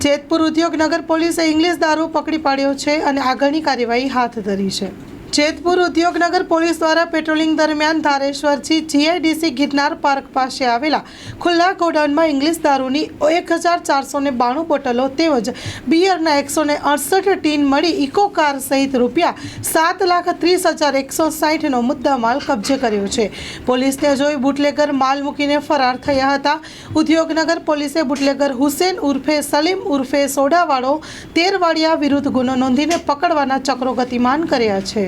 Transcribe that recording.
જેતપુર ઉદ્યોગનગર પોલીસે ઇંગ્લિશ દારૂ પકડી પાડ્યો છે અને આગળની કાર્યવાહી હાથ ધરી છે। જેતપુર ઉદ્યોગનગર પોલીસ દ્વારા પેટ્રોલિંગ દરમિયાન ધારેશ્વરથી જીઆઈડીસી ગિરનાર પાર્ક પાસે આવેલા ખુલ્લા ગોડાઉનમાં ઇંગ્લિશ દારૂની 1492 બોટલો તેમજ બિયરના 168 ટીન મળી ઇકો કાર સહિત ₹7,30,160નો મુદ્દામાલ કબજે કર્યો છે। પોલીસને જોઈ બુટલેગર માલ મૂકીને ફરાર થયા હતા। ઉદ્યોગનગર પોલીસે બુટલેગર હુસેન ઉર્ફે સલીમ ઉર્ફે સોડાવાળો તેરવાડિયા વિરુદ્ધ ગુનો નોંધીને પકડવાના ચક્રો ગતિમાન કર્યા છે।